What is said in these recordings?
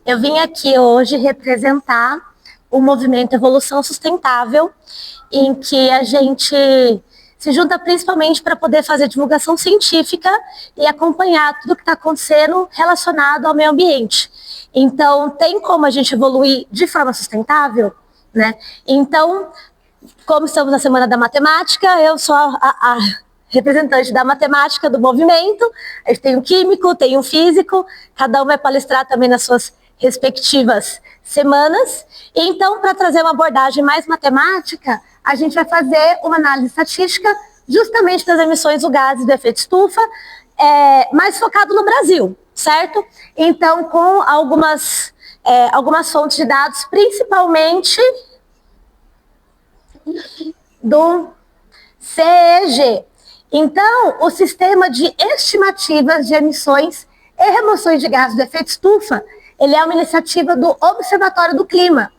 Eu vim aqui hoje representar o movimento Evolução Sustentável, em que a gente se junta principalmente para poder fazer divulgação científica e acompanhar tudo que está acontecendo relacionado ao meio ambiente. Então, tem como a gente evoluir de forma sustentável, né? Então, como estamos na Semana da Matemática, eu sou a representante da matemática do movimento. A gente tem um químico, tem um físico, cada um vai palestrar também nas suas respectivas semanas. Então, para trazer uma abordagem mais matemática, a gente vai fazer uma análise estatística justamente das emissões do gases do efeito estufa, mais focado no Brasil, certo? Então, com algumas fontes de dados, principalmente do CEG. Então, o Sistema de Estimativas de Emissões e Remoções de Gases do Efeito Estufa, ele é uma iniciativa do Observatório do Clima.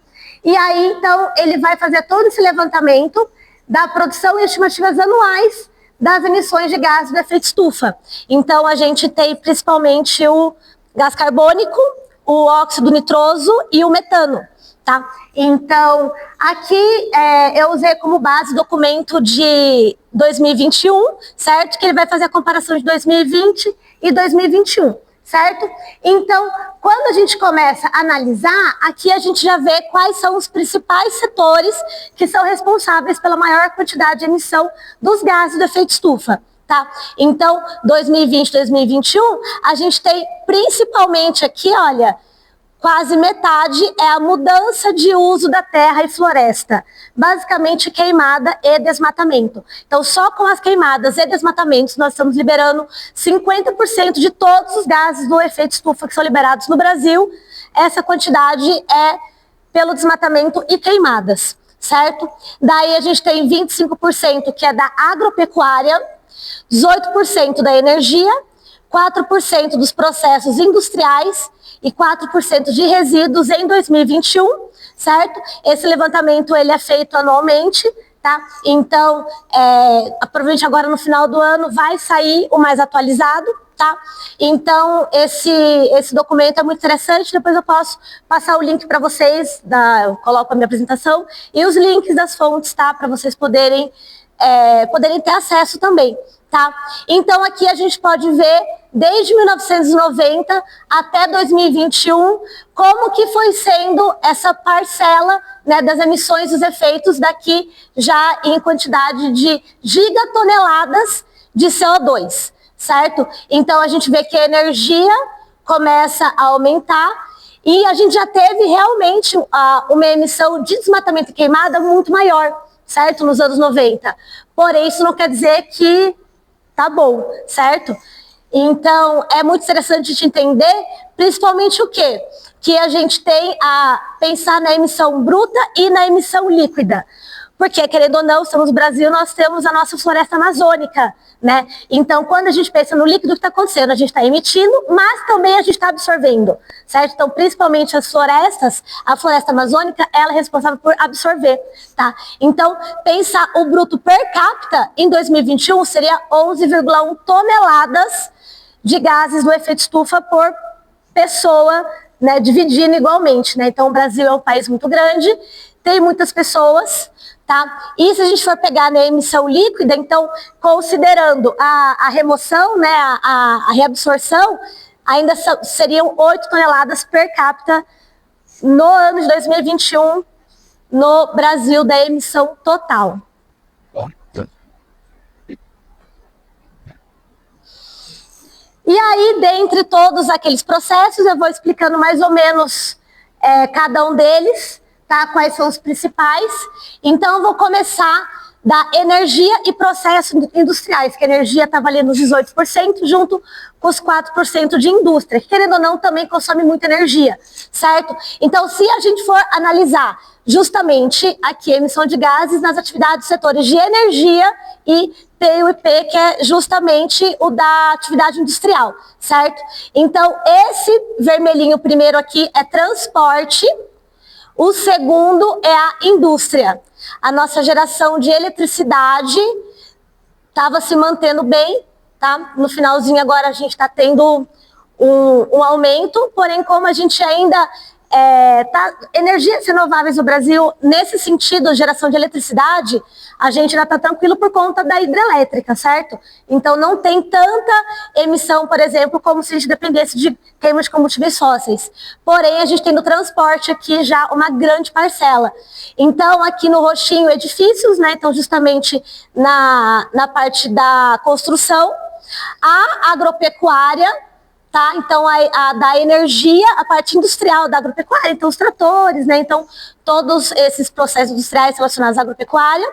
E aí, então, ele vai fazer todo esse levantamento da produção e estimativas anuais das emissões de gases do efeito estufa. Então, a gente tem principalmente o gás carbônico, o óxido nitroso e o metano. Tá? Então, aqui eu usei como base documento de 2021, certo? Que ele vai fazer a comparação de 2020 e 2021, certo? Então, quando a gente começa a analisar, aqui a gente já vê quais são os principais setores que são responsáveis pela maior quantidade de emissão dos gases do efeito estufa. Tá? Então, 2020 e 2021, a gente tem principalmente aqui, olha, quase metade é a mudança de uso da terra e floresta, basicamente queimada e desmatamento. Então, só com as queimadas e desmatamentos, nós estamos liberando 50% de todos os gases do efeito estufa que são liberados no Brasil. Essa quantidade é pelo desmatamento e queimadas, certo? Daí a gente tem 25% que é da agropecuária, 18% da energia, 4% dos processos industriais e 4% de resíduos em 2021, certo? Esse levantamento ele é feito anualmente, tá? Então, provavelmente agora no final do ano vai sair o mais atualizado, tá? Então, esse documento é muito interessante, depois eu posso passar o link para vocês, eu coloco a minha apresentação, e os links das fontes, tá? Para vocês poderem ter acesso também, tá? Então, aqui a gente pode ver, desde 1990 até 2021, como que foi sendo essa parcela, né, das emissões dos efeitos daqui já em quantidade de gigatoneladas de CO2, certo? Então, a gente vê que a energia começa a aumentar e a gente já teve realmente uma emissão de desmatamento e queimada muito maior, certo? Nos anos 90. Porém, isso não quer dizer que tá bom, certo? Então, é muito interessante a gente entender, principalmente o quê? Que a gente tem a pensar na emissão bruta e na emissão líquida. Porque, querendo ou não, estamos no Brasil, nós temos a nossa floresta amazônica, né? Então, quando a gente pensa no líquido, o que está acontecendo? A gente está emitindo, mas também a gente está absorvendo, certo? Então, principalmente as florestas, a floresta amazônica, ela é responsável por absorver, tá? Então, pensar o bruto per capita em 2021 seria 11,1 toneladas de gases do efeito estufa por pessoa, né? Dividindo igualmente, né? Então, o Brasil é um país muito grande, tem muitas pessoas, tá? E se a gente for pegar na emissão líquida, então, considerando a remoção, né, a reabsorção, ainda seriam 8 toneladas per capita no ano de 2021 no Brasil da emissão total. E aí, dentre todos aqueles processos, eu vou explicando mais ou menos cada um deles, tá? Quais são os principais. Então, eu vou começar da energia e processos industriais, que a energia está valendo os 18%, junto com os 4% de indústria, que, querendo ou não, também consome muita energia, certo? Então, se a gente for analisar justamente aqui a emissão de gases nas atividades dos setores de energia e PUIP, que é justamente o da atividade industrial, certo? Então, esse vermelhinho primeiro aqui é transporte, o segundo é a indústria. A nossa geração de eletricidade estava se mantendo bem, tá? No finalzinho agora a gente está tendo um aumento, porém, como a gente ainda energias renováveis no Brasil, nesse sentido, geração de eletricidade, a gente ainda está tranquilo por conta da hidrelétrica, certo? Então não tem tanta emissão, por exemplo, como se a gente dependesse de queima de combustíveis fósseis. Porém, a gente tem no transporte aqui já uma grande parcela. Então, aqui no roxinho, edifícios, né? Então, justamente na parte da construção, a agropecuária, tá? Então, da energia, a parte industrial da agropecuária, então os tratores, né? Então, todos esses processos industriais relacionados à agropecuária.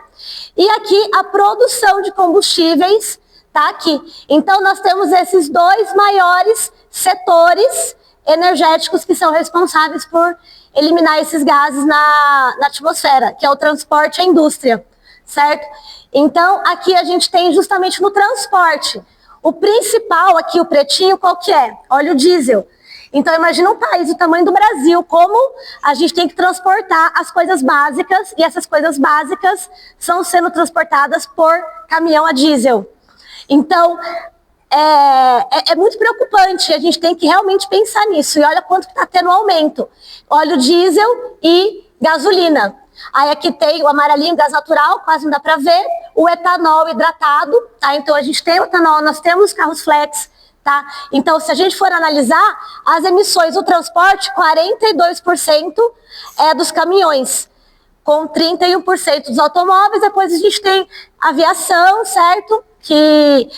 E aqui, a produção de combustíveis, tá aqui. Então, nós temos esses dois maiores setores energéticos que são responsáveis por eliminar esses gases na atmosfera, que é o transporte e a indústria, certo? Então, aqui a gente tem justamente no transporte. O principal aqui, o pretinho, qual que é? Óleo diesel. Então, imagina um país do tamanho do Brasil, como a gente tem que transportar as coisas básicas, e essas coisas básicas são sendo transportadas por caminhão a diesel. Então, é muito preocupante, a gente tem que realmente pensar nisso. E olha quanto que está tendo aumento. Óleo diesel e gasolina. Aí aqui tem o amarelinho, gás natural, quase não dá para ver. O etanol hidratado, tá? Então a gente tem o etanol, nós temos carros flex, tá? Então se a gente for analisar, as emissões do transporte, 42% é dos caminhões, com 31% dos automóveis. Depois a gente tem aviação, certo? Que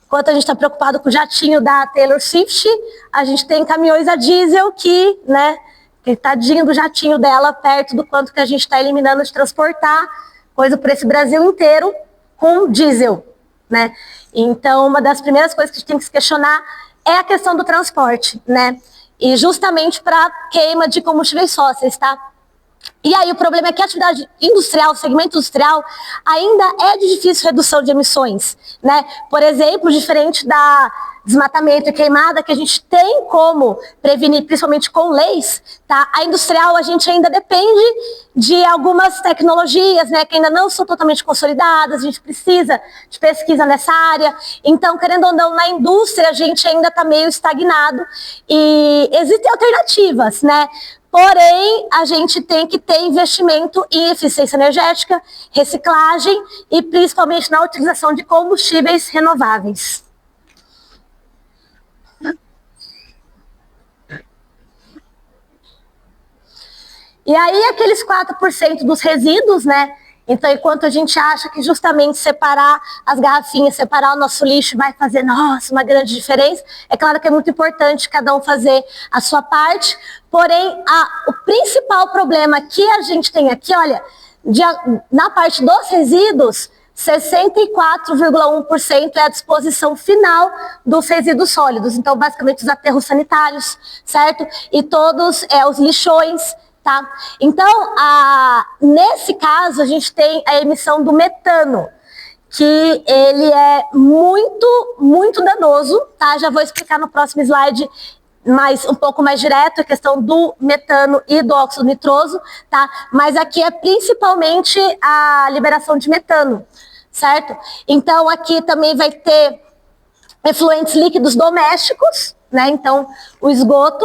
enquanto a gente está preocupado com o jatinho da Taylor Swift, a gente tem caminhões a diesel que, né? Que tadinho do jatinho dela, perto do quanto que a gente está eliminando de transportar coisa por esse Brasil inteiro com diesel, né? Então, uma das primeiras coisas que a gente tem que se questionar é a questão do transporte, né? E justamente para queima de combustíveis fósseis, tá? E aí o problema é que a atividade industrial, o segmento industrial, ainda é de difícil redução de emissões, né? Por exemplo, diferente da desmatamento e queimada, que a gente tem como prevenir, principalmente com leis, tá? A industrial, a gente ainda depende de algumas tecnologias, né, que ainda não são totalmente consolidadas, a gente precisa de pesquisa nessa área. Então, querendo ou não, na indústria, a gente ainda está meio estagnado e existem alternativas, né? Porém, a gente tem que ter investimento em eficiência energética, reciclagem e principalmente na utilização de combustíveis renováveis. E aí, aqueles 4% dos resíduos, né? Então, enquanto a gente acha que justamente separar as garrafinhas, separar o nosso lixo vai fazer, nossa, uma grande diferença, é claro que é muito importante cada um fazer a sua parte, porém, o principal problema que a gente tem aqui, olha, na parte dos resíduos, 64,1% é a disposição final dos resíduos sólidos, então, basicamente, os aterros sanitários, certo? E todos os lixões, tá? Então, nesse caso, a gente tem a emissão do metano, que ele é muito, muito danoso, tá? Já vou explicar no próximo slide um pouco mais direto a questão do metano e do óxido nitroso, tá? Mas aqui é principalmente a liberação de metano, certo? Então, aqui também vai ter efluentes líquidos domésticos, né? Então, o esgoto.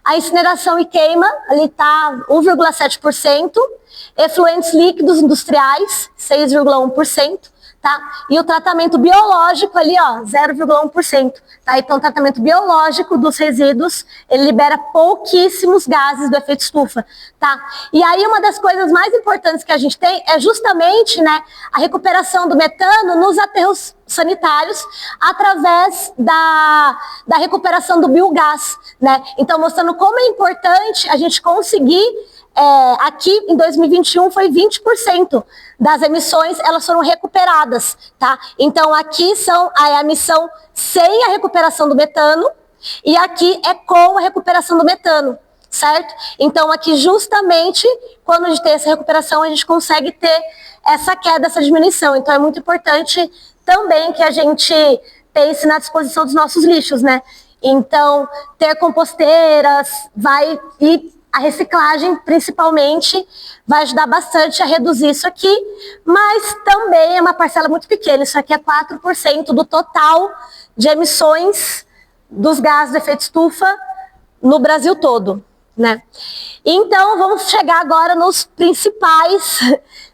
A incineração e queima, ali está 1,7%. Efluentes líquidos industriais, 6,1%. Tá? E o tratamento biológico ali, ó, 0,1%. Tá? Então, o tratamento biológico dos resíduos, ele libera pouquíssimos gases do efeito estufa. Tá? E aí, uma das coisas mais importantes que a gente tem é justamente, né, a recuperação do metano nos aterros sanitários através da recuperação do biogás, né? Então, mostrando como é importante a gente conseguir, aqui em 2021 foi 20% das emissões, elas foram recuperadas, tá? Então, aqui são a emissão sem a recuperação do metano e aqui é com a recuperação do metano, certo? Então, aqui justamente, quando a gente tem essa recuperação, a gente consegue ter essa queda, essa diminuição. Então, é muito importante também que a gente pense na disposição dos nossos lixos, né? Então, ter composteiras e a reciclagem, principalmente, vai ajudar bastante a reduzir isso aqui, mas também é uma parcela muito pequena. Isso aqui é 4% do total de emissões dos gases de efeito estufa no Brasil todo, né? Então, vamos chegar agora nos principais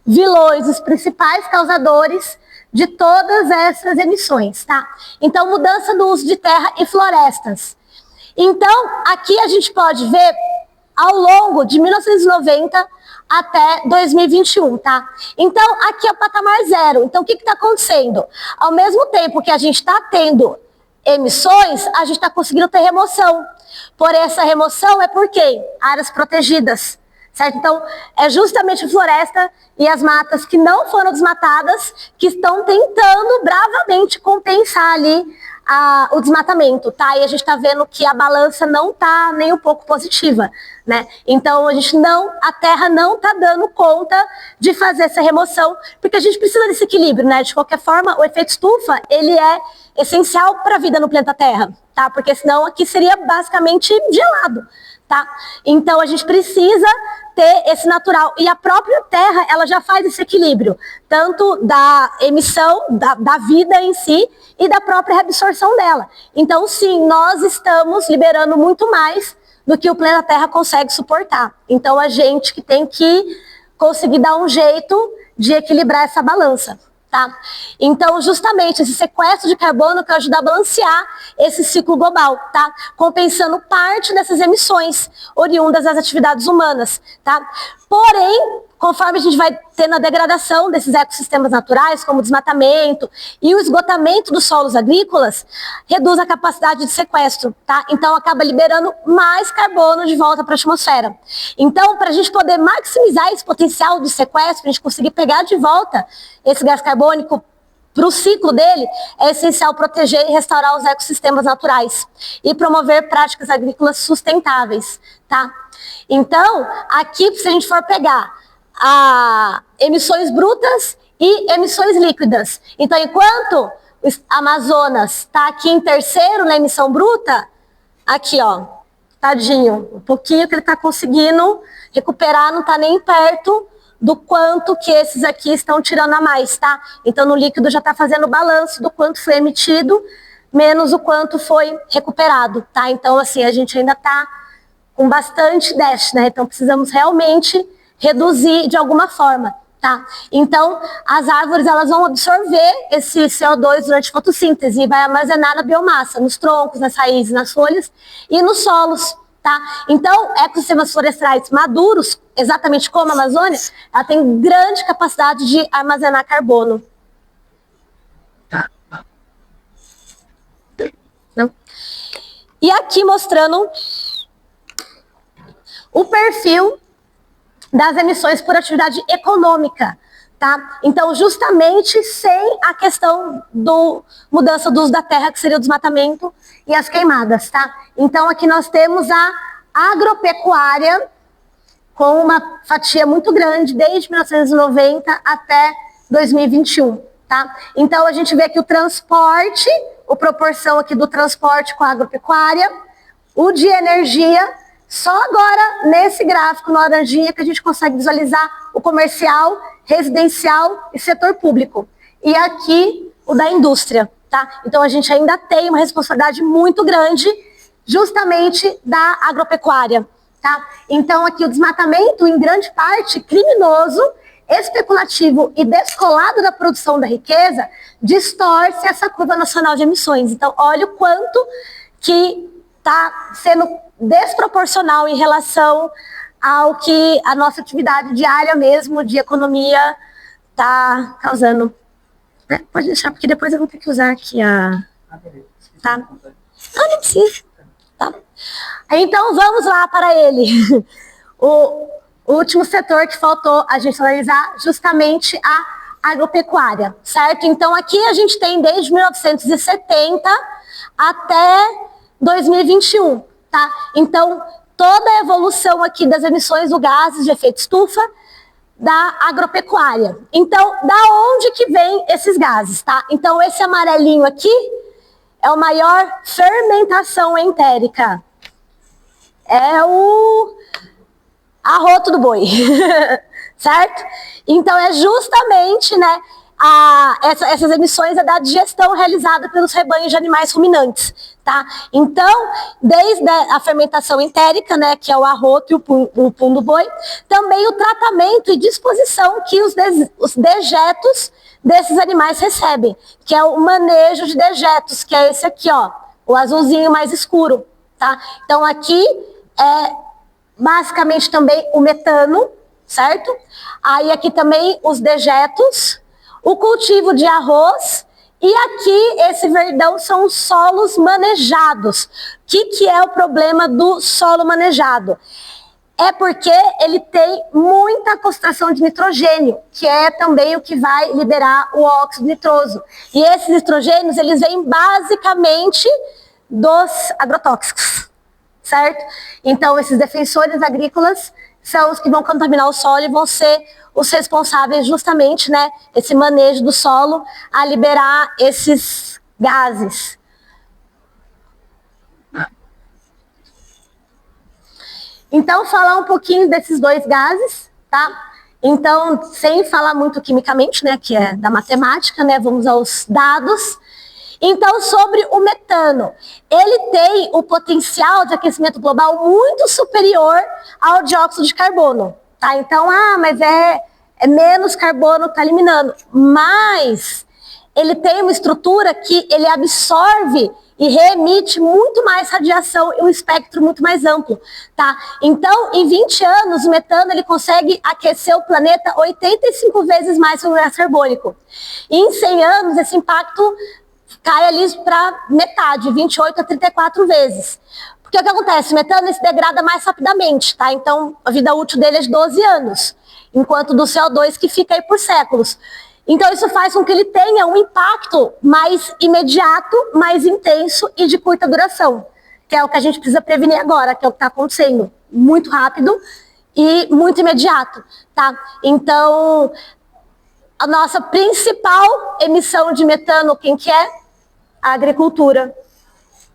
vilões, os principais causadores de todas essas emissões, tá? Então, mudança do uso de terra e florestas. Então, aqui a gente pode ver ao longo de 1990 até 2021, tá? Então, aqui é o patamar zero. Então, o que está acontecendo? Ao mesmo tempo que a gente está tendo emissões, a gente está conseguindo ter remoção. Porém, essa remoção é por quê? Áreas protegidas, certo? Então, é justamente a floresta e as matas que não foram desmatadas que estão tentando bravamente compensar ali o desmatamento, tá? E a gente está vendo que a balança não está nem um pouco positiva, né? Então, a terra não está dando conta de fazer essa remoção, porque a gente precisa desse equilíbrio, né? De qualquer forma, o efeito estufa, ele é essencial para a vida no planeta Terra, tá? Porque senão aqui seria basicamente gelado, tá? Então, a gente precisa ter esse natural. E a própria Terra, ela já faz esse equilíbrio, tanto da emissão, da vida em si, e da própria reabsorção dela. Então, sim, nós estamos liberando muito mais do que o planeta Terra consegue suportar. Então, a gente que tem que conseguir dar um jeito de equilibrar essa balança. Tá? Então, justamente, esse sequestro de carbono que ajuda a balancear esse ciclo global, tá? Compensando parte dessas emissões oriundas das atividades humanas, tá? Porém, conforme a gente vai tendo a degradação desses ecossistemas naturais, como o desmatamento e o esgotamento dos solos agrícolas, reduz a capacidade de sequestro, tá? Então, acaba liberando mais carbono de volta para a atmosfera. Então, para a gente poder maximizar esse potencial de sequestro, para a gente conseguir pegar de volta esse gás carbônico para o ciclo dele, é essencial proteger e restaurar os ecossistemas naturais e promover práticas agrícolas sustentáveis, tá? Então, aqui, se a gente for pegar emissões brutas e emissões líquidas. Então, enquanto o Amazonas está aqui em terceiro na emissão bruta, aqui, ó, tadinho, um pouquinho que ele está conseguindo recuperar, não está nem perto do quanto que esses aqui estão tirando a mais, tá? Então, no líquido já está fazendo o balanço do quanto foi emitido, menos o quanto foi recuperado, tá? Então, assim, a gente ainda está com bastante déficit, né? Então, precisamos realmente reduzir de alguma forma, tá? Então, as árvores, elas vão absorver esse CO2 durante a fotossíntese e vai armazenar na biomassa, nos troncos, nas raízes, nas folhas e nos solos, tá? Então, ecossistemas florestais maduros, exatamente como a Amazônia, ela tem grande capacidade de armazenar carbono. Não? E aqui mostrando o perfil das emissões por atividade econômica, tá? Então, justamente sem a questão do mudança do uso da terra, que seria o desmatamento e as queimadas, tá? Então, aqui nós temos a agropecuária com uma fatia muito grande, desde 1990 até 2021, tá? Então, a gente vê aqui o transporte, a proporção aqui do transporte com a agropecuária, o de energia. Só agora, nesse gráfico, na laranjinha, que a gente consegue visualizar o comercial, residencial e setor público. E aqui, o da indústria, tá? Então, a gente ainda tem uma responsabilidade muito grande, justamente da agropecuária, tá? Então, aqui o desmatamento, em grande parte, criminoso, especulativo e descolado da produção da riqueza, distorce essa curva nacional de emissões. Então, olha o quanto que está sendo desproporcional em relação ao que a nossa atividade diária mesmo de economia está causando. Pode deixar, porque depois eu vou ter que usar aqui tá? Não precisa. Tá? Então, vamos lá para ele. O último setor que faltou a gente analisar, justamente a agropecuária, certo? Então, aqui a gente tem desde 1970 até 2021, tá? Então, toda a evolução aqui das emissões do gases de efeito estufa da agropecuária. Então, da onde que vem esses gases, tá? Então, esse amarelinho aqui é o maior fermentação entérica. É o arroto do boi, certo? Então, é justamente, né, essas emissões é da digestão realizada pelos rebanhos de animais ruminantes, tá? Então, desde a fermentação entérica, né, que é o arroto e o pum do boi, também o tratamento e disposição que os dejetos desses animais recebem, que é o manejo de dejetos, que é esse aqui, ó, o azulzinho mais escuro, tá? Então, aqui é basicamente também o metano, certo? Aí aqui também os dejetos, o cultivo de arroz, e aqui esse verdão são os solos manejados. O que é o problema do solo manejado? É porque ele tem muita concentração de nitrogênio, que é também o que vai liberar o óxido nitroso. E esses nitrogênios, eles vêm basicamente dos agrotóxicos, certo? Então, esses defensores agrícolas são os que vão contaminar o solo e vão ser os responsáveis justamente, né, esse manejo do solo a liberar esses gases. Então, falar um pouquinho desses dois gases, tá? Então, sem falar muito quimicamente, né, que é da matemática, né, vamos aos dados. Então, sobre o metano, ele tem o potencial de aquecimento global muito superior ao dióxido de carbono, tá? Então, mas é menos carbono que está eliminando, mas ele tem uma estrutura que ele absorve e reemite muito mais radiação e um espectro muito mais amplo, tá? Então, em 20 anos, o metano ele consegue aquecer o planeta 85 vezes mais que o gás carbônico. E em 100 anos, esse impacto cai ali para metade, 28 a 34 vezes. Porque o que acontece? O metano se degrada mais rapidamente, tá? Então, a vida útil dele é de 12 anos, enquanto do CO2 que fica aí por séculos. Então, isso faz com que ele tenha um impacto mais imediato, mais intenso e de curta duração, que é o que a gente precisa prevenir agora, que é o que está acontecendo. Muito rápido e muito imediato, tá? Então, a nossa principal emissão de metano, quem que é? A agricultura,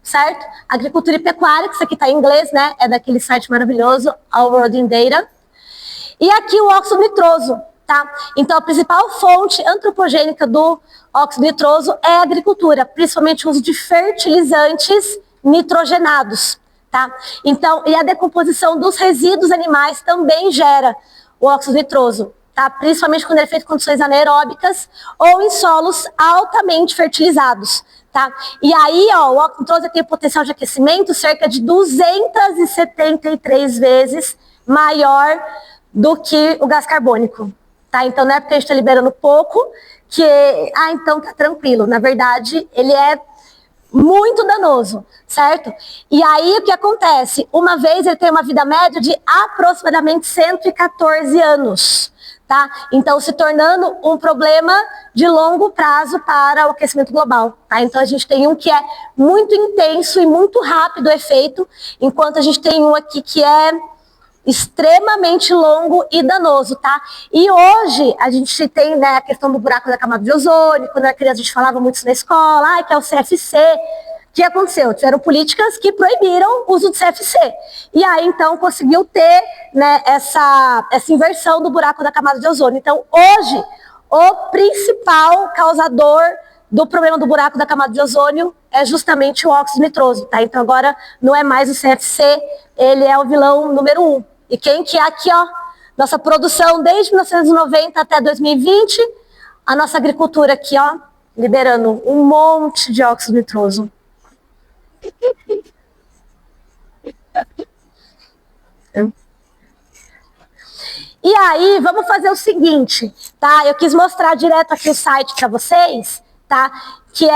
certo? Agricultura e pecuária, que isso aqui está em inglês, né? É daquele site maravilhoso, Our World in Data. E aqui o óxido nitroso, tá? Então, a principal fonte antropogênica do óxido nitroso é a agricultura, principalmente o uso de fertilizantes nitrogenados, tá? Então, e a decomposição dos resíduos animais também gera o óxido nitroso, tá? Principalmente quando ele é feito em condições anaeróbicas ou em solos altamente fertilizados, tá? E aí, ó, o óxido nitroso tem potencial de aquecimento cerca de 273 vezes maior do que o gás carbônico, tá? Então não é porque a gente está liberando pouco que, então tá tranquilo. Na verdade, ele é muito danoso, certo? E aí o que acontece? Uma vez ele tem uma vida média de aproximadamente 114 anos, tá? Então se tornando um problema de longo prazo para o aquecimento global, tá? Então a gente tem um que é muito intenso e muito rápido o efeito, enquanto a gente tem um aqui que é extremamente longo e danoso, tá? E hoje a gente tem, né, a questão do buraco da camada de ozônio. Quando era criança a gente falava muito isso na escola, que é o CFC. O que aconteceu? Tiveram políticas que proibiram o uso do CFC. E aí, então, conseguiu ter, né, essa inversão do buraco da camada de ozônio. Então, hoje, o principal causador do problema do buraco da camada de ozônio é justamente o óxido nitroso, tá? Então, agora não é mais o CFC, ele é o vilão número 1. E quem que é aqui, ó, nossa produção desde 1990 até 2020, a nossa agricultura aqui, ó, liberando um monte de óxido nitroso. E aí, vamos fazer o seguinte, tá? Eu quis mostrar direto aqui o site para vocês, tá? Que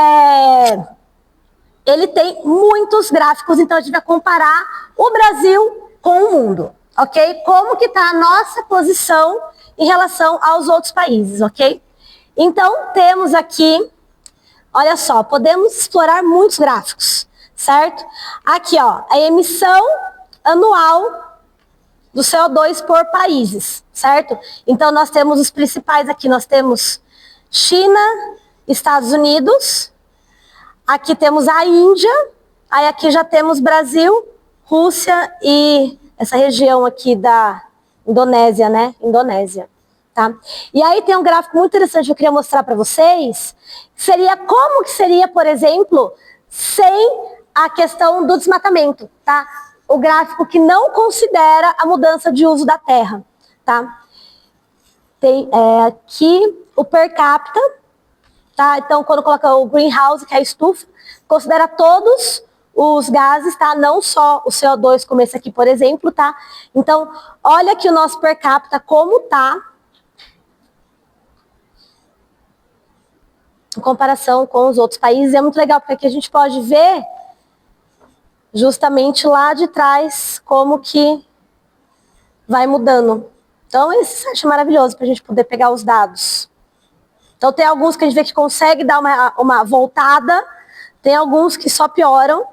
ele tem muitos gráficos, então a gente vai comparar o Brasil com o mundo, ok? Como que está a nossa posição em relação aos outros países, ok? Então, temos aqui, olha só, podemos explorar muitos gráficos, certo? Aqui, ó, a emissão anual do CO2 por países, certo? Então, nós temos os principais aqui, nós temos China, Estados Unidos, aqui temos a Índia, aí aqui já temos Brasil, Rússia e essa região aqui da Indonésia, né? Indonésia, tá? E aí tem um gráfico muito interessante que eu queria mostrar para vocês, seria como que seria, por exemplo, sem a questão do desmatamento, tá? O gráfico que não considera a mudança de uso da terra, tá? Tem aqui o per capita, tá? Então, quando coloca o greenhouse, que é a estufa, considera todos os gases, tá? Não só o CO2, como esse aqui, por exemplo, tá? Então, olha aqui o nosso per capita, como tá, em comparação com os outros países. É muito legal, porque aqui a gente pode ver justamente lá de trás como que vai mudando. Então, esse site é maravilhoso para a gente poder pegar os dados. Então, tem alguns que a gente vê que consegue dar uma voltada, tem alguns que só pioram.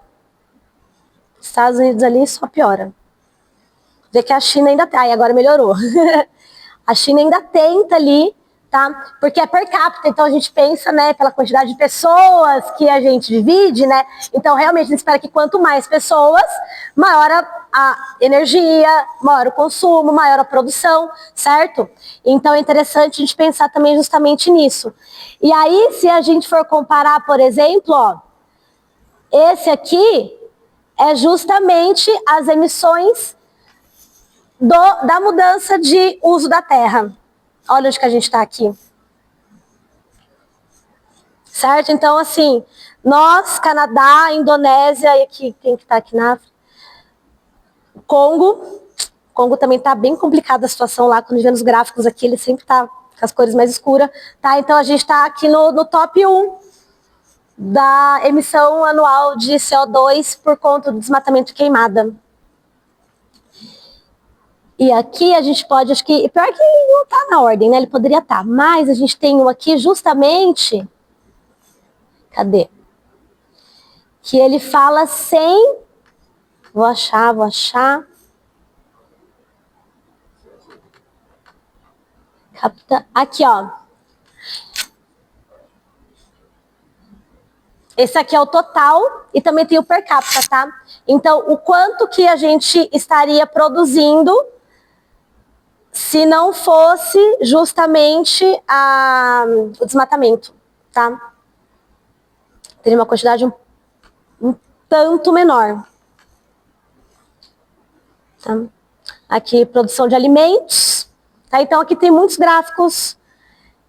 Estados Unidos ali só piora. Vê que a China ainda tá, e agora melhorou. A China ainda tenta ali, tá? Porque é per capita, então a gente pensa, né, pela quantidade de pessoas que a gente divide, né? Então, realmente, a gente espera que quanto mais pessoas, maior a energia, maior o consumo, maior a produção, certo? Então, é interessante a gente pensar também justamente nisso. E aí, se a gente for comparar, por exemplo, ó, esse aqui é justamente as emissões da mudança de uso da terra. Olha onde que a gente está aqui. Certo? Então, assim, nós, Canadá, Indonésia, e aqui, quem que está aqui na África? Congo. Congo também está bem complicada a situação lá, quando a gente vê nos gráficos aqui, ele sempre está com as cores mais escuras. Tá? Então, a gente está aqui no top 1 da emissão anual de CO2 por conta do desmatamento e queimada. E aqui a gente pode, acho que, pior que ele não está na ordem, né? Ele poderia estar, mas a gente tem um aqui justamente, cadê? Que ele fala sem, vou achar. Aqui, ó. Esse aqui é o total e também tem o per capita, tá? Então, o quanto que a gente estaria produzindo se não fosse justamente o desmatamento, tá? Teria uma quantidade um tanto menor. Tá? Aqui, produção de alimentos. Tá? Então, aqui tem muitos gráficos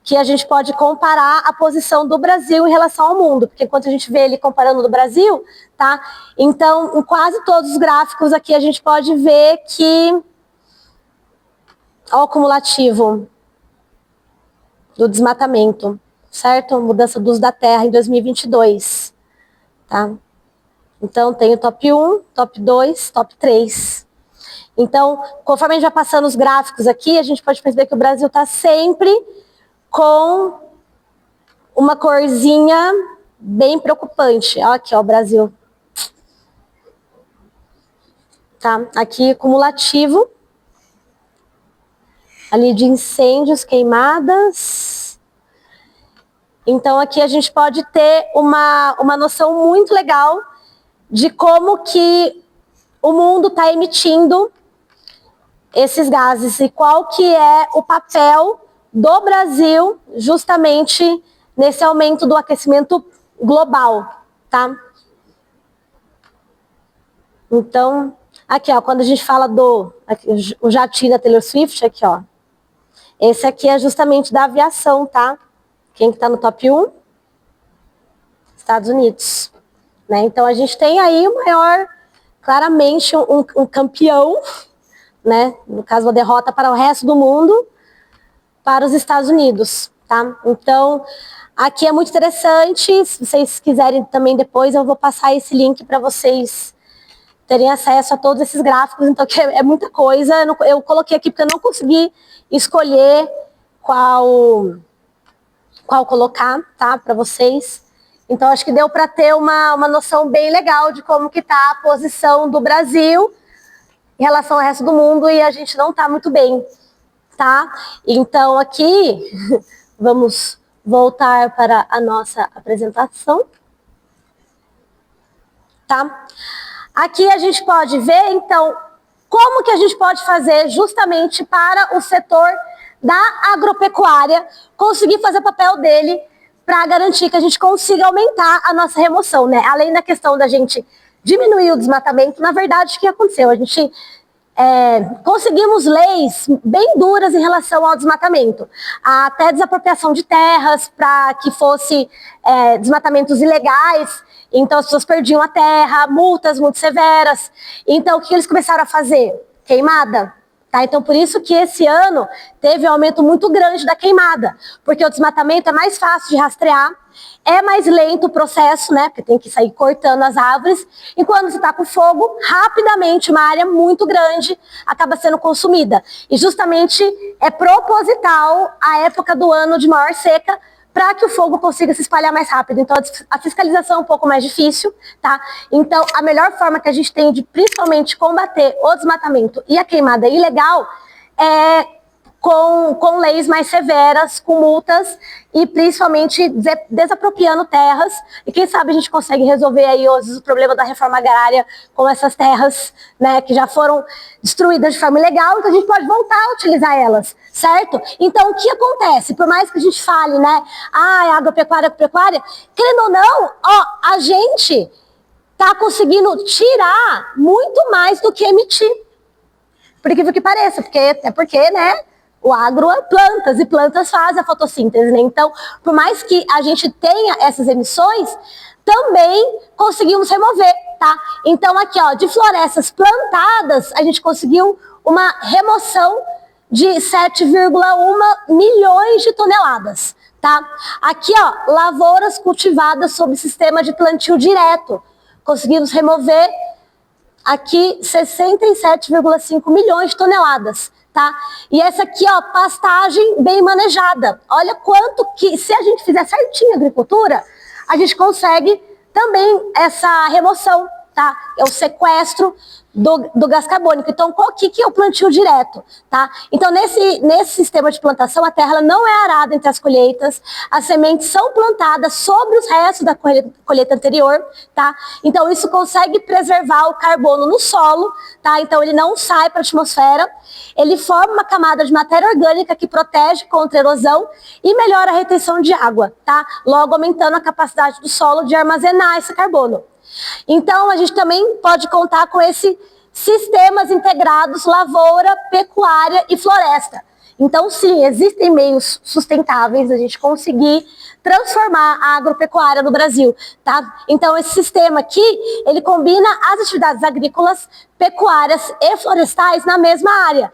que a gente pode comparar a posição do Brasil em relação ao mundo, porque enquanto a gente vê ele comparando do Brasil, tá? Então, em quase todos os gráficos aqui a gente pode ver que o acumulativo do desmatamento, certo? Mudança do uso da terra em 2022, tá? Então, tem o top 1, top 2, top 3. Então, conforme a gente vai passando os gráficos aqui, a gente pode perceber que o Brasil está sempre com uma corzinha bem preocupante. Olha aqui, ó, o Brasil. Tá? Aqui, cumulativo. Ali de incêndios, queimadas. Então, aqui a gente pode ter uma noção muito legal de como que o mundo está emitindo esses gases e qual que é o papel do Brasil justamente nesse aumento do aquecimento global, tá? Então, aqui, ó, quando a gente fala o jatinho da Taylor Swift, aqui, ó. Esse aqui é justamente da aviação, tá? Quem que tá no top 1? Estados Unidos. Né? Então, a gente tem aí o maior, claramente, um campeão, né? No caso, uma derrota para o resto do mundo, para os Estados Unidos, tá? Então, aqui é muito interessante, se vocês quiserem também depois, eu vou passar esse link para vocês terem acesso a todos esses gráficos, então que é muita coisa, eu coloquei aqui porque eu não consegui escolher qual colocar, tá, para vocês. Então, acho que deu para ter uma noção bem legal de como que está a posição do Brasil em relação ao resto do mundo e a gente não está muito bem, tá? Então, aqui, vamos voltar para a nossa apresentação. Tá? Aqui a gente pode ver, então, como que a gente pode fazer justamente para o setor da agropecuária conseguir fazer o papel dele para garantir que a gente consiga aumentar a nossa remoção, né? Além da questão da gente diminuir o desmatamento, na verdade, o que aconteceu? A gente conseguimos leis bem duras em relação ao desmatamento, até desapropriação de terras para que fosse desmatamentos ilegais, então as pessoas perdiam a terra, multas muito severas. Então o que eles começaram a fazer? Queimada. Tá? Então por isso que esse ano teve um aumento muito grande da queimada, porque o desmatamento é mais fácil de rastrear, é mais lento o processo, né? Porque tem que sair cortando as árvores. E quando você está com fogo, rapidamente uma área muito grande acaba sendo consumida. E justamente é proposital a época do ano de maior seca para que o fogo consiga se espalhar mais rápido. Então a fiscalização é um pouco mais difícil, tá? Então a melhor forma que a gente tem de principalmente combater o desmatamento e a queimada ilegal é com leis mais severas, com multas e principalmente desapropriando terras. E quem sabe a gente consegue resolver aí o problema da reforma agrária com essas terras, né, que já foram destruídas de forma ilegal, então a gente pode voltar a utilizar elas, certo? Então o que acontece? Por mais que a gente fale, né, é agropecuária, querendo ou não, a gente tá conseguindo tirar muito mais do que emitir. Por incrível que pareça, porque, né, o agro é plantas, e plantas fazem a fotossíntese, né? Então, por mais que a gente tenha essas emissões, também conseguimos remover, tá? Então, aqui, de florestas plantadas, a gente conseguiu uma remoção de 7,1 milhões de toneladas, tá? Aqui, lavouras cultivadas sob sistema de plantio direto. Conseguimos remover aqui 67,5 milhões de toneladas. Tá? E essa aqui, pastagem bem manejada. Olha quanto que, se a gente fizer certinho a agricultura, a gente consegue também essa remoção, tá? É o sequestro do gás carbônico. Então, o que é o plantio direto, tá? Então, nesse sistema de plantação, a terra ela não é arada entre as colheitas, as sementes são plantadas sobre os restos da colheita anterior, tá? Então, isso consegue preservar o carbono no solo, tá? Então, ele não sai para a atmosfera, ele forma uma camada de matéria orgânica que protege contra erosão e melhora a retenção de água, tá? Logo, aumentando a capacidade do solo de armazenar esse carbono. Então, a gente também pode contar com esses sistemas integrados lavoura, pecuária e floresta. Então, sim, existem meios sustentáveis da gente conseguir transformar a agropecuária no Brasil, tá? Então, esse sistema aqui, ele combina as atividades agrícolas, pecuárias e florestais na mesma área.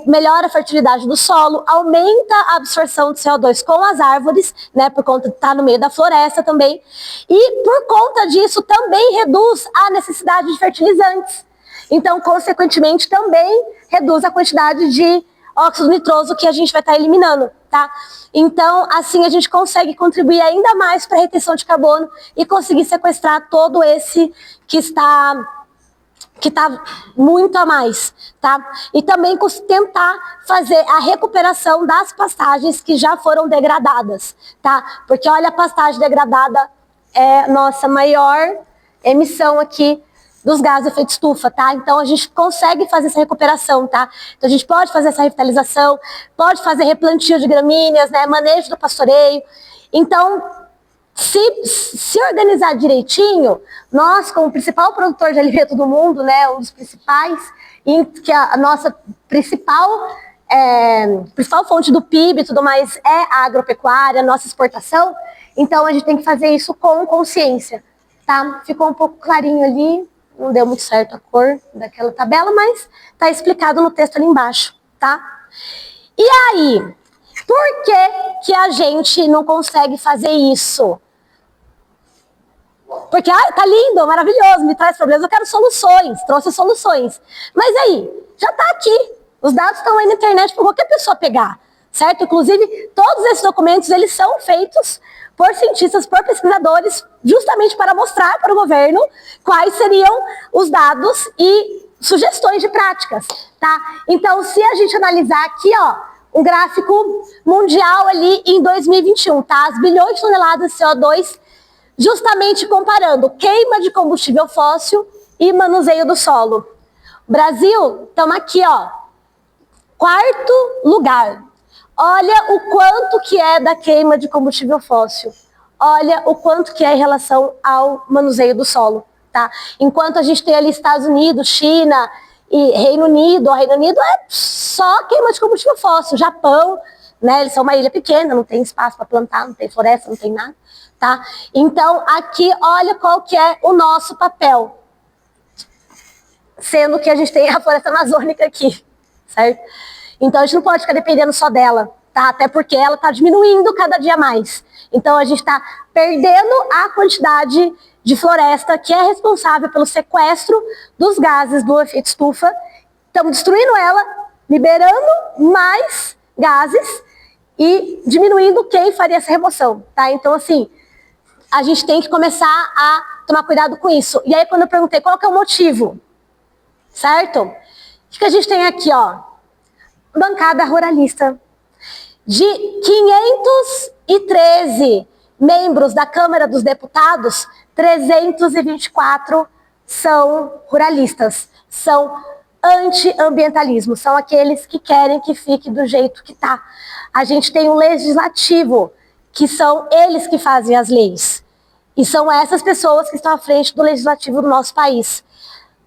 Melhora a fertilidade do solo, aumenta a absorção de CO2 com as árvores, né, por conta de estar no meio da floresta também, e por conta disso também reduz a necessidade de fertilizantes. Então, consequentemente, também reduz a quantidade de óxido nitroso que a gente vai estar eliminando, tá? Então, assim a gente consegue contribuir ainda mais para a retenção de carbono e conseguir sequestrar todo esse que está muito a mais, tá? E também tentar fazer a recuperação das pastagens que já foram degradadas, tá? Porque olha, a pastagem degradada é a nossa maior emissão aqui dos gases de efeito estufa, tá? Então a gente consegue fazer essa recuperação, tá? Então a gente pode fazer essa revitalização, pode fazer replantio de gramíneas, né? Manejo do pastoreio. Então, se organizar direitinho, nós, como principal produtor de alimento do mundo, né, um dos principais, que a nossa principal fonte do PIB e tudo mais é a agropecuária, a nossa exportação, então a gente tem que fazer isso com consciência, tá? Ficou um pouco clarinho ali, não deu muito certo a cor daquela tabela, mas tá explicado no texto ali embaixo, tá? E aí, por que a gente não consegue fazer isso? Porque, tá lindo, maravilhoso, me traz problemas, eu quero soluções, trouxe soluções. Mas aí, já tá aqui, os dados estão aí na internet para qualquer pessoa pegar, certo? Inclusive, todos esses documentos, eles são feitos por cientistas, por pesquisadores, justamente para mostrar para o governo quais seriam os dados e sugestões de práticas, tá? Então, se a gente analisar aqui, um gráfico mundial ali em 2021, tá? As bilhões de toneladas de CO2, justamente comparando queima de combustível fóssil e manuseio do solo. Brasil, estamos aqui, 4º lugar. Olha o quanto que é da queima de combustível fóssil. Olha o quanto que é em relação ao manuseio do solo, tá? Enquanto a gente tem ali Estados Unidos, China e Reino Unido, o Reino Unido é só queima de combustível fóssil. Japão, né? Eles são uma ilha pequena, não tem espaço para plantar, não tem floresta, não tem nada, tá? Então, aqui, olha qual que é o nosso papel. Sendo que a gente tem a floresta amazônica aqui, certo? Então, a gente não pode ficar dependendo só dela, tá? Até porque ela está diminuindo cada dia mais. Então, a gente está perdendo a quantidade de floresta que é responsável pelo sequestro dos gases do efeito estufa. Estamos destruindo ela, liberando mais gases e diminuindo quem faria essa remoção, tá? Então, assim, a gente tem que começar a tomar cuidado com isso. E aí, quando eu perguntei qual que é o motivo, certo? O que a gente tem aqui, ó? Bancada ruralista. De 513 membros da Câmara dos Deputados, 324 são ruralistas, são anti-ambientalismo, são aqueles que querem que fique do jeito que está. A gente tem um legislativo, que são eles que fazem as leis. E são essas pessoas que estão à frente do legislativo do nosso país.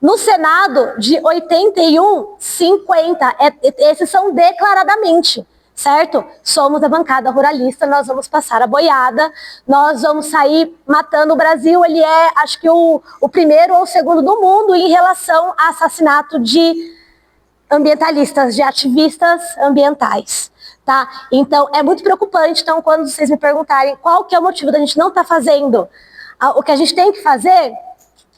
No Senado, de 81, 50, esses são declaradamente, certo? Somos a bancada ruralista, nós vamos passar a boiada, nós vamos sair matando o Brasil. Ele é, acho que, o primeiro ou o segundo do mundo em relação a assassinato de ambientalistas, de ativistas ambientais, tá? Então, é muito preocupante. Então, quando vocês me perguntarem qual que é o motivo da gente não estar fazendo o que a gente tem que fazer,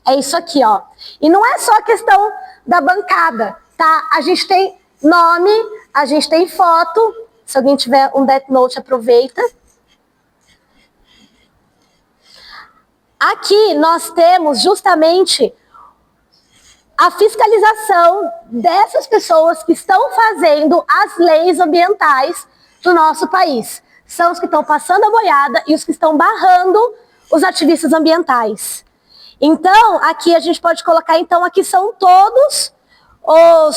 é isso aqui, ó. E não é só a questão da bancada, tá? A gente tem nome, a gente tem foto. Se alguém tiver um Death Note, aproveita. Aqui nós temos justamente a fiscalização dessas pessoas que estão fazendo as leis ambientais do nosso país. São os que estão passando a boiada e os que estão barrando os ativistas ambientais. Então, aqui a gente pode colocar, então, aqui são todos o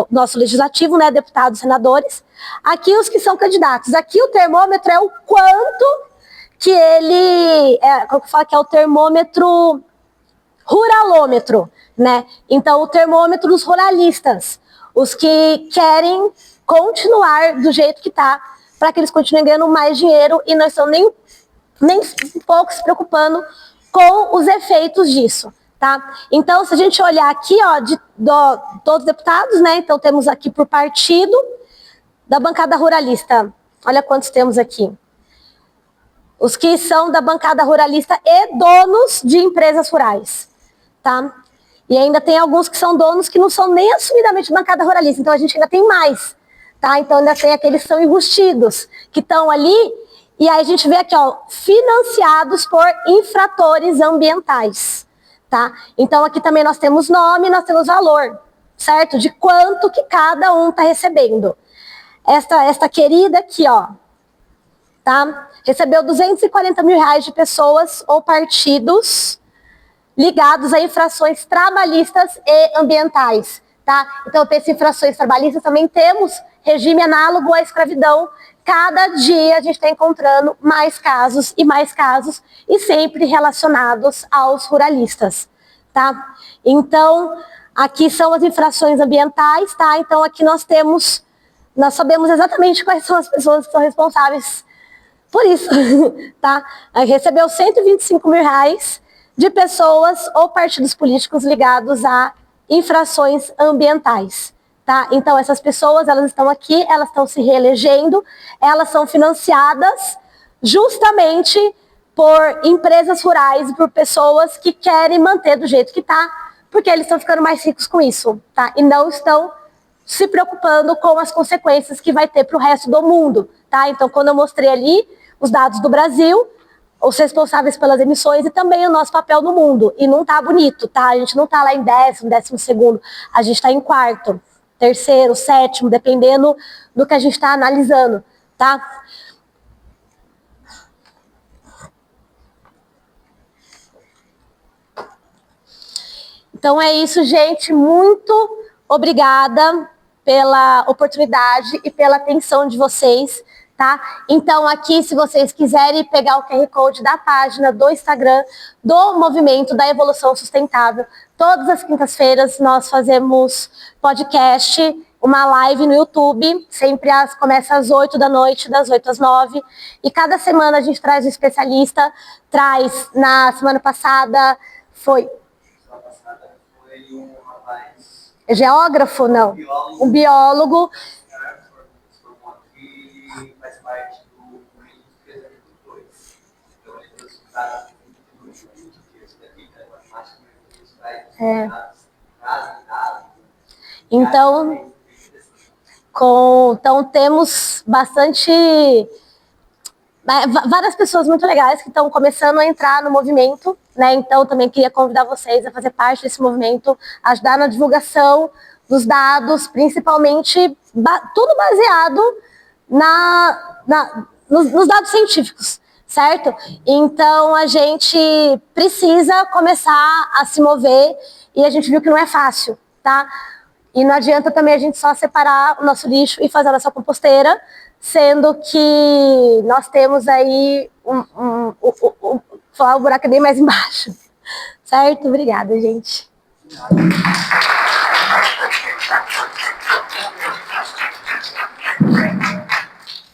nosso legislativo, né, deputados, senadores. Aqui os que são candidatos. Aqui o termômetro é o quanto que ele, como eu falo que é o termômetro ruralômetro, né? Então, o termômetro dos ruralistas, os que querem continuar do jeito que está, para que eles continuem ganhando mais dinheiro e não estão nem um pouco se preocupando com os efeitos disso, tá? Então, se a gente olhar aqui, ó, todos os deputados, né? Então, temos aqui por partido da bancada ruralista. Olha quantos temos aqui. Os que são da bancada ruralista e donos de empresas rurais, tá? E ainda tem alguns que são donos que não são nem assumidamente bancada ruralista. Então, a gente ainda tem mais, tá? Então, ainda tem aqueles que são enrustidos, que estão ali. E aí a gente vê aqui, ó, financiados por infratores ambientais, tá? Então aqui também nós temos nome, nós temos valor, certo? De quanto que cada um está recebendo. Esta querida aqui, ó, tá? Recebeu 240 mil reais de pessoas ou partidos ligados a infrações trabalhistas e ambientais, tá? Então, para essas infrações trabalhistas também temos regime análogo à escravidão. Cada dia a gente está encontrando mais casos e sempre relacionados aos ruralistas, tá? Então, aqui são as infrações ambientais, tá? Então, aqui nós sabemos exatamente quais são as pessoas que são responsáveis por isso, tá? Recebeu 125 mil reais de pessoas ou partidos políticos ligados a infrações ambientais. Tá? Então, essas pessoas, elas estão aqui, elas estão se reelegendo, elas são financiadas justamente por empresas rurais e por pessoas que querem manter do jeito que está, porque eles estão ficando mais ricos com isso, tá? E não estão se preocupando com as consequências que vai ter para o resto do mundo, tá? Então, quando eu mostrei ali os dados do Brasil, os responsáveis pelas emissões e também o nosso papel no mundo, e não tá bonito, tá? A gente não tá lá em 12º, a gente está em 4º. 3º, 7º, dependendo do que a gente está analisando, tá? Então é isso, gente. Muito obrigada. pela oportunidade e pela atenção de vocês, tá? Então, aqui, se vocês quiserem pegar o QR Code da página do Instagram do Movimento da Evolução Sustentável, todas as quintas-feiras nós fazemos podcast, uma live no YouTube, sempre começa às 8 da noite, das 8 às 9, e cada semana a gente traz um especialista, na semana passada foi um rapaz, geógrafo, não, um biólogo, que faz parte do movimento dos agricultores. Então, ele foi estudado nos últimos dias da vida, então temos bastante várias pessoas muito legais que estão começando a entrar no movimento, né? Então também queria convidar vocês a fazer parte desse movimento, ajudar na divulgação dos dados, principalmente tudo baseado nos dados científicos, certo? Então a gente precisa começar a se mover e a gente viu que não é fácil, tá? E não adianta também a gente só separar o nosso lixo e fazer a nossa composteira, sendo que nós temos aí o buraco é bem mais embaixo. Certo? Obrigada, gente.